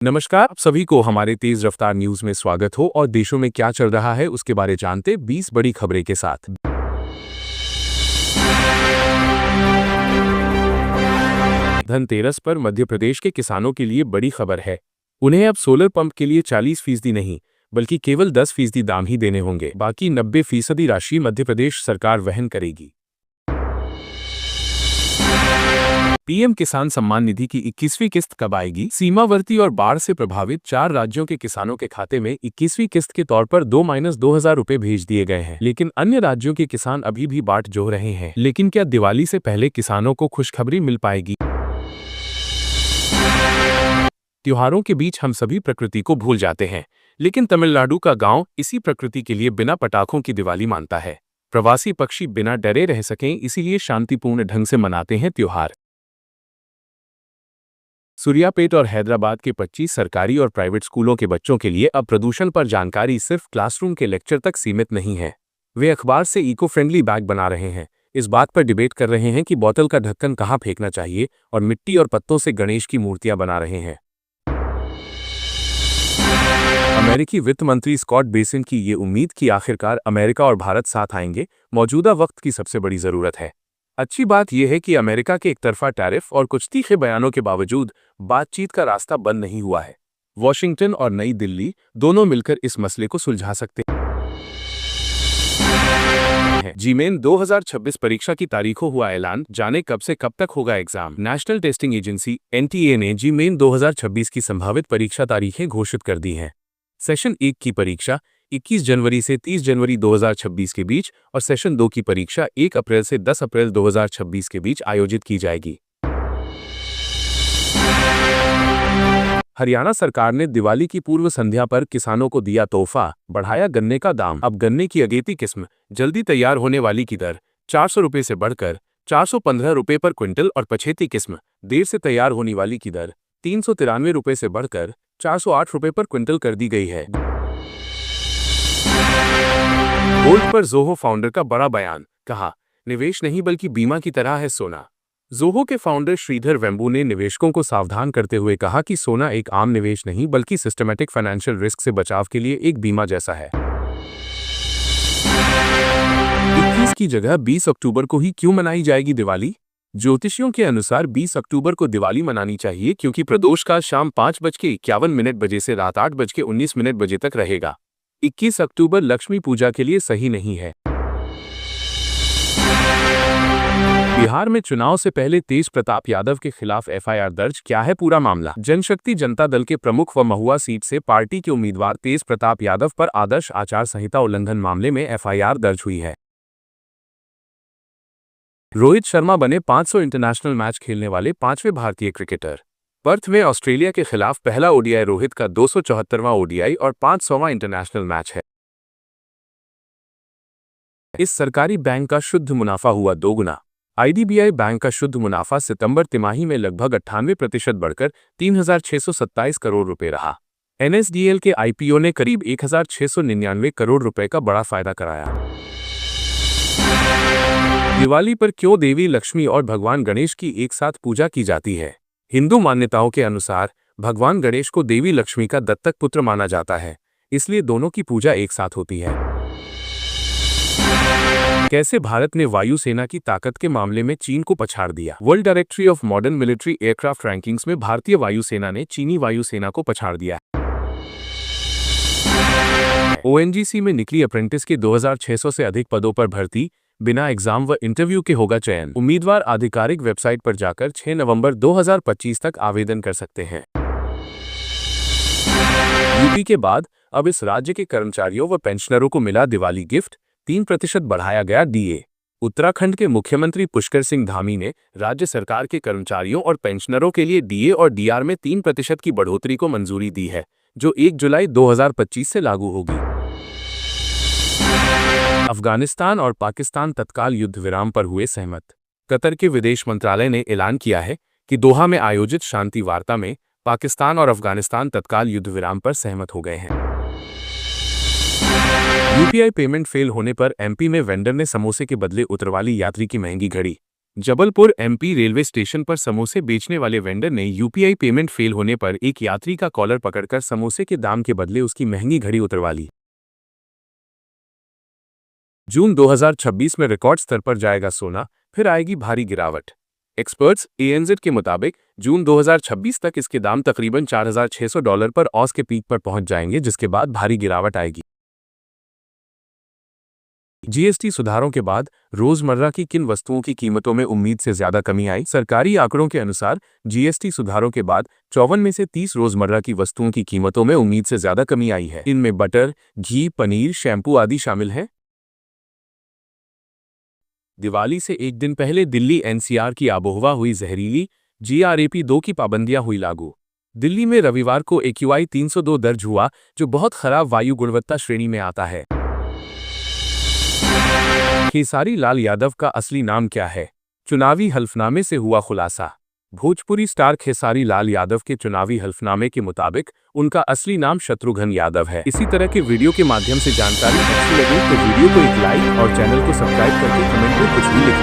नमस्कार, आप सभी को हमारे तेज रफ्तार न्यूज में स्वागत हो और देशों में क्या चल रहा है उसके बारे जानते 20 बड़ी खबरें के साथ। धनतेरस पर मध्य प्रदेश के किसानों के लिए बड़ी खबर है। उन्हें अब सोलर पंप के लिए 40% नहीं बल्कि केवल 10% दाम ही देने होंगे। बाकी 90% राशि मध्य प्रदेश सरकार वहन करेगी। पीएम किसान सम्मान निधि की 21वीं किस्त कब आएगी? सीमावर्ती और बाढ़ से प्रभावित 4 राज्यों के किसानों के खाते में 21वीं किस्त के तौर पर 2-2000 रुपए भेज दिए गए हैं, लेकिन अन्य राज्यों के किसान अभी भी बाट जो रहे हैं। लेकिन क्या दिवाली से पहले किसानों को खुशखबरी मिल पाएगी? त्योहारों के बीच हम सभी प्रकृति को भूल जाते हैं, लेकिन तमिलनाडु का गांव इसी प्रकृति के लिए बिना पटाखों की दिवाली मानता है। प्रवासी पक्षी बिना डरे रह सकें, इसीलिए शांतिपूर्ण ढंग से मनाते हैं त्योहार। सूर्यापेट और हैदराबाद के 25 सरकारी और प्राइवेट स्कूलों के बच्चों के लिए अब प्रदूषण पर जानकारी सिर्फ क्लासरूम के लेक्चर तक सीमित नहीं है। वे अखबार से इको फ्रेंडली बैग बना रहे हैं, इस बात पर डिबेट कर रहे हैं कि बोतल का ढक्कन कहाँ फेंकना चाहिए और मिट्टी और पत्तों से गणेश की मूर्तियां बना रहे हैं। अमेरिकी वित्त मंत्री स्कॉट बेसिन की ये उम्मीद कि आखिरकार अमेरिका और भारत साथ आएंगे मौजूदा वक्त की सबसे बड़ी जरूरत है। अच्छी बात यह है कि अमेरिका के एकतरफा टैरिफ और कुछ तीखे बयानों के बावजूद बातचीत का रास्ता बंद नहीं हुआ है। वॉशिंगटन और नई दिल्ली दोनों मिलकर इस मसले को सुलझा सकते हैं। जीमेन 2026 परीक्षा की तारीखों हुआ ऐलान, जाने कब से कब तक होगा exam. National testing agency (NTA) ने जीमेन 2026 की संभावित परीक्षा तारीखें घोषित कर दी हैं। सेशन 1 की परीक्षा 21 जनवरी से 30 जनवरी 2026 के बीच और सेशन 2 की परीक्षा 1 अप्रैल से 10 अप्रैल 2026 के बीच आयोजित की जाएगी। हरियाणा सरकार ने दिवाली की पूर्व संध्या पर किसानों को दिया तोहफा, बढ़ाया गन्ने का दाम। अब गन्ने की अगेती किस्म जल्दी तैयार होने वाली की दर 400 रुपये से बढ़कर 415 रुपये पर क्विंटल और पछेती किस्म देर से तैयार होने वाली की दर 393 रुपये से बढ़कर 408 रुपये पर क्विंटल कर दी गई है। गोल्ड पर जोहो फाउंडर का बड़ा बयान, कहा निवेश नहीं बल्कि बीमा की तरह है सोना। जोहो के फाउंडर श्रीधर वेम्बू ने निवेशकों को सावधान करते हुए कहा कि सोना एक आम निवेश नहीं बल्कि सिस्टमैटिक फाइनेंशियल रिस्क से बचाव के लिए एक बीमा जैसा है। 21 की जगह 20 अक्टूबर को ही क्यों मनाई जाएगी दिवाली? ज्योतिषियों के अनुसार 20 अक्टूबर को दिवाली मनानी चाहिए क्योंकि प्रदोष काल शाम 5:51 बजे से रात 8:19 बजे तक रहेगा। 21 अक्टूबर लक्ष्मी पूजा के लिए सही नहीं है। बिहार में चुनाव से पहले तेज प्रताप यादव के खिलाफ एफआईआर दर्ज, क्या है पूरा मामला? जनशक्ति जनता दल के प्रमुख व महुआ सीट से पार्टी के उम्मीदवार तेज प्रताप यादव पर आदर्श आचार संहिता उल्लंघन मामले में एफआईआर दर्ज हुई है। रोहित शर्मा बने 500 इंटरनेशनल मैच खेलने वाले 5वें भारतीय क्रिकेटर। पर्थ में ऑस्ट्रेलिया के खिलाफ पहला ओडीआई रोहित का 274वां ओडीआई और 500वां इंटरनेशनल मैच है। इस सरकारी बैंक का शुद्ध मुनाफा हुआ दोगुना। आईडीबीआई बैंक का शुद्ध मुनाफा सितंबर तिमाही में लगभग 98% बढ़कर 3627 करोड़ रुपए रहा। एनएसडीएल के आईपीओ ने करीब 1699 करोड़ रुपए का बड़ा फायदा कराया। दिवाली पर क्यों देवी लक्ष्मी और भगवान गणेश की एक साथ पूजा की जाती है? हिंदू मान्यताओं के अनुसार भगवान गणेश को देवी लक्ष्मी का दत्तक पुत्र माना जाता है, इसलिए दोनों की पूजा एक साथ होती है। कैसे भारत ने वायुसेना की ताकत के मामले में चीन को पछाड़ दिया? World directory of modern military aircraft rankings में भारतीय वायुसेना ने चीनी वायुसेना को पछाड़ दिया। ओएनजीसी में निकली अप्रेंटिस के 2600 से अधिक पदों पर भर्ती, बिना एग्जाम व इंटरव्यू के होगा चयन। उम्मीदवार आधिकारिक वेबसाइट पर जाकर 6 नवंबर 2025 तक आवेदन कर सकते हैं। यूपी के बाद अब इस राज्य के कर्मचारियों व पेंशनरों को मिला दिवाली गिफ्ट, 3% बढ़ाया गया डीए। उत्तराखंड के मुख्यमंत्री पुष्कर सिंह धामी ने राज्य सरकार के कर्मचारियों और पेंशनरों के लिए डीए और डीआर में 3% की बढ़ोतरी को मंजूरी दी है, जो 1 जुलाई 2025 से लागू होगी। अफगानिस्तान और पाकिस्तान तत्काल युद्ध विराम पर हुए सहमत। कतर के विदेश मंत्रालय ने ऐलान किया है कि दोहा में आयोजित शांति वार्ता में पाकिस्तान और अफगानिस्तान तत्काल युद्ध विराम पर सहमत हो गए हैं। यूपीआई पेमेंट फेल होने पर एमपी में वेंडर ने समोसे के बदले उतरवाली यात्री की महंगी घड़ी। जबलपुर एमपी रेलवे स्टेशन पर समोसे बेचने वाले वेंडर ने यूपीआई पेमेंट फेल होने पर एक यात्री का कॉलर पकड़कर समोसे के दाम के बदले उसकी महंगी घड़ी उतरवा ली। जून 2026 में रिकॉर्ड स्तर पर जाएगा सोना, फिर आएगी भारी गिरावट। एक्सपर्ट्स एएनजेड के मुताबिक जून 2026 तक इसके दाम तकरीबन $4,600 पर औंस के पीक पर पहुंच जाएंगे, जिसके बाद भारी गिरावट आएगी। जीएसटी सुधारों के बाद रोजमर्रा की किन वस्तुओं की कीमतों में उम्मीद से ज्यादा कमी आई? सरकारी आंकड़ों के अनुसार जीएसटी सुधारों के बाद 54 में से 30 रोजमर्रा की वस्तुओं की कीमतों में उम्मीद से ज्यादा कमी आई है। इनमें बटर, घी, पनीर, शैम्पू आदि शामिल हैं। दिवाली से एक दिन पहले दिल्ली एनसीआर की आबोहवा हुई जहरीली, GRAP 2 की पाबंदियां हुई लागू। दिल्ली में रविवार को AQI 302 दर्ज हुआ, जो बहुत खराब वायु गुणवत्ता श्रेणी में आता है। खेसारी लाल यादव का असली नाम क्या है? चुनावी हल्फनामे से हुआ खुलासा। भोजपुरी स्टार खेसारी लाल यादव के चुनावी हल्फनामे के मुताबिक उनका असली नाम शत्रुघ्न यादव है। इसी तरह के वीडियो के माध्यम से जानकारी अच्छी लगे तो वीडियो को एक लाइक और चैनल को सब्सक्राइब करके कमेंट में कुछ भी लिख दें।